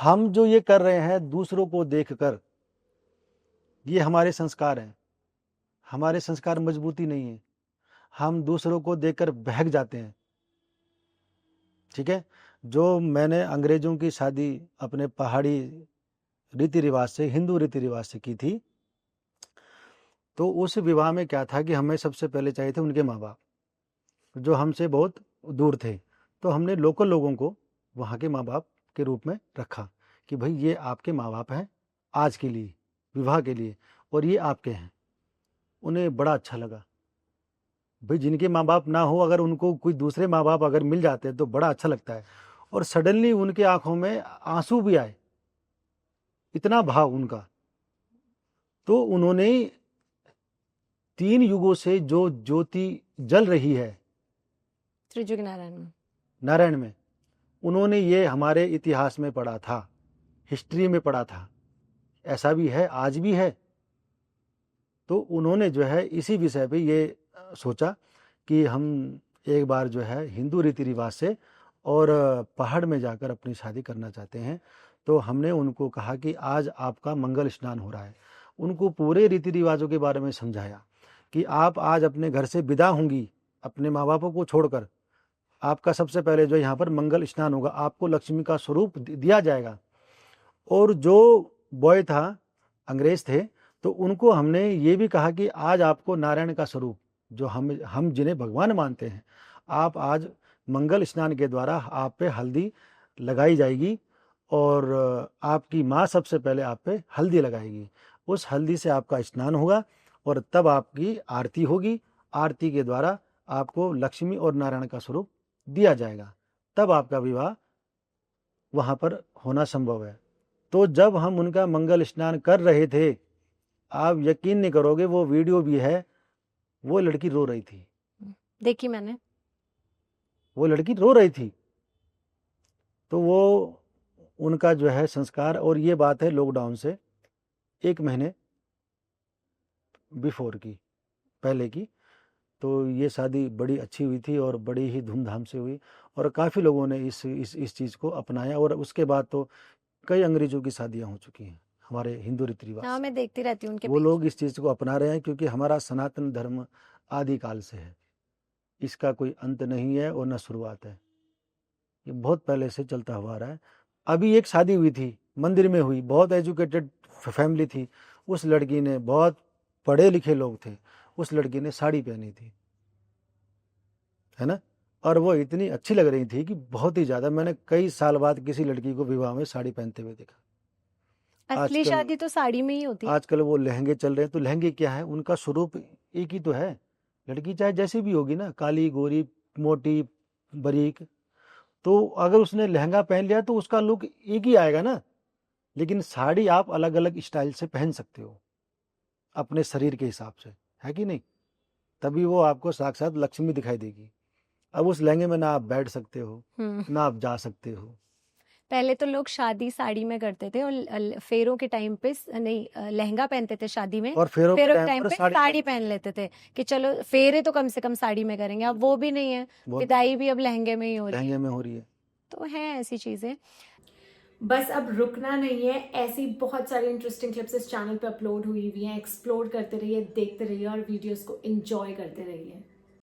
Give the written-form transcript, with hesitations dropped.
हम जो ये कर रहे हैं दूसरों को देखकर, ये हमारे संस्कार हैं। हमारे संस्कार मजबूती नहीं है, हम दूसरों को देखकर बहक जाते हैं। ठीक है, जो मैंने अंग्रेजों की शादी अपने पहाड़ी रीति रिवाज से, हिंदू रीति रिवाज से की थी, तो उस विवाह में क्या था कि हमें सबसे पहले चाहिए थे उनके माँ बाप जो हमसे बहुत दूर थे। तो हमने लोकल लोगों को वहाँ के माँ बाप के रूप में रखा कि भाई ये आपके माँ बाप हैं आज के लिए, विवाह के लिए, और ये आपके हैं। उन्हें बड़ा अच्छा लगा। भाई जिनके माँ बाप ना हो, अगर उनको कोई दूसरे माँ बाप अगर मिल जाते हैं तो बड़ा अच्छा लगता है। और सडनली उनके आंखों में आंसू भी आए, इतना भाव उनका। तो उन्होंने 3 युगों से जो ज्योति जल रही है त्रिजुग नारायण में, नारायण में, उन्होंने ये हमारे इतिहास में पढ़ा था, हिस्ट्री में पढ़ा था, ऐसा भी है, आज भी है। तो उन्होंने जो है इसी विषय पे ये सोचा कि हम एक बार जो है हिंदू रीति रिवाज से और पहाड़ में जाकर अपनी शादी करना चाहते हैं। तो हमने उनको कहा कि आज आपका मंगल स्नान हो रहा है। उनको पूरे रीति रिवाजों के बारे में समझाया कि आप आज अपने घर से विदा होंगी अपने माँ बापों को छोड़कर। आपका सबसे पहले जो यहाँ पर मंगल स्नान होगा, आपको लक्ष्मी का स्वरूप दिया जाएगा। और जो बॉय था, अंग्रेज थे, तो उनको हमने ये भी कहा कि आज आपको नारायण का स्वरूप, जो हम जिन्हें भगवान मानते हैं, आप आज मंगल स्नान के द्वारा आप पे हल्दी लगाई जाएगी और आपकी माँ सबसे पहले आप पे हल्दी लगाएगी। उस हल्दी से आपका स्नान होगा और तब आपकी आरती होगी। आरती के द्वारा आपको लक्ष्मी और नारायण का स्वरूप दिया जाएगा, तब आपका विवाह वहाँ पर होना संभव है। तो जब हम उनका मंगल स्नान कर रहे थे, आप यकीन नहीं करोगे, वो वीडियो भी है, वो लड़की रो रही थी। देखी मैंने। वो लड़की रो रही थी। तो वो उनका जो है संस्कार, और ये बात है लॉकडाउन से 1 महीने बिफोर की, पहले की। तो ये शादी बड़ी अच्छी हुई थी और बड़ी ही धूमधाम से हुई और काफ़ी लोगों ने इस चीज़ को अपनाया। और उसके बाद तो कई अंग्रेजों की शादियाँ हो चुकी हैं हमारे हिंदू रीति रिवाज हाँ, से। मैं देखती रहती हूँ उनके वो पेज। लोग इस चीज़ को अपना रहे हैं क्योंकि हमारा सनातन धर्म आदिकाल से है, इसका कोई अंत नहीं है और न शुरुआत है, ये बहुत पहले से चलता हुआ आ रहा है। अभी एक शादी हुई थी, मंदिर में हुई, बहुत एजुकेटेड फैमिली थी। उस लड़की ने, बहुत पढ़े लिखे लोग थे, उस लड़की ने साड़ी पहनी थी, है ना। और वो इतनी अच्छी लग रही थी कि बहुत ही ज़्यादा। मैंने कई साल बाद किसी लड़की को विवाह में साड़ी पहनते हुए देखा। असली आजकल शादी तो साड़ी में ही होती है। आजकल वो लहंगे चल रहे हैं। तो लहंगे क्या है, उनका स्वरूप एक ही तो है। लड़की चाहे जैसी भी होगी ना, काली गोरी मोटी बारीक, तो अगर उसने लहंगा पहन लिया तो उसका लुक एक ही आएगा ना। लेकिन साड़ी आप अलग अलग स्टाइल से पहन सकते हो अपने शरीर के हिसाब से, है कि नहीं। तभी वो आपको साक्षात लक्ष्मी दिखाई देगी। अब उस लहंगे में ना आप बैठ सकते हो, हम्म। ना आप जा सकते हो। पहले तो लोग शादी साड़ी में करते थे और फेरों के टाइम पे नहीं, लहंगा पहनते थे शादी में। और फेरों के फेरों के टाइम टाइम पर पे साड़ी साड़ी पहनते पहन थे। लेते थे कि चलो फेरे तो कम से कम साड़ी में करेंगे। अब वो भी नहीं है, वो विदाई भी अब लहंगे में ही हो रही है। लहंगे में हो रही है। तो है ऐसी चीजें। बस अब रुकना नहीं है, ऐसी बहुत सारी इंटरेस्टिंग क्लिप्स इस चैनल पे अपलोड हुई हैं। एक्सप्लोर करते रहिए, देखते रहिए और वीडियोस को एंजॉय करते रहिए।